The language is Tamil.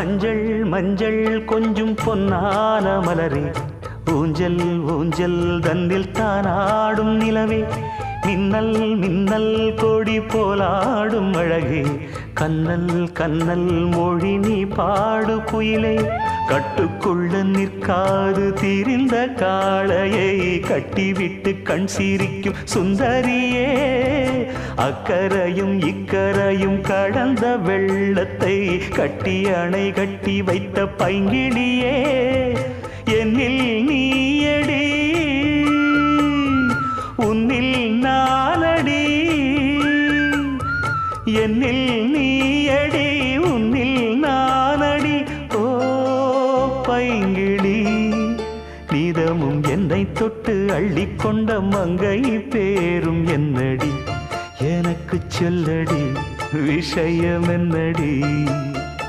மஞ்சள் மஞ்சள் கொஞ்சம் பொன்னான மலரே, ஊஞ்சல் ஊஞ்சல் தன்னில் தானாடும் நிலவே, மின்னல் மின்னல் கொடி போலாடும் அழகே, கண்ணல் கண்ணல் மொழி நீ பாடு குயிலே, கட்டுக்குள்ள நிற்காது திரிந்த காளையை கட்டிவிட்டு கண் சிரிக்கும் சுந்தரியே, அக்கரையும் இக்கரையும் கடந்த வெள்ளத்தை கட்டி அணை கட்டி வைத்த பைங்கிளியே, என்னில் நீயடி உன்னில் நானடி, என்னில் நீயடி உன்னில் நானடி. ஓ பைங்கிளி, நீதமும் என்னை தொட்டு அள்ளிக்கொண்ட மங்கை பேரும் என்னடி, எனக்கு சொல்லடி விஷயம் என்னடி.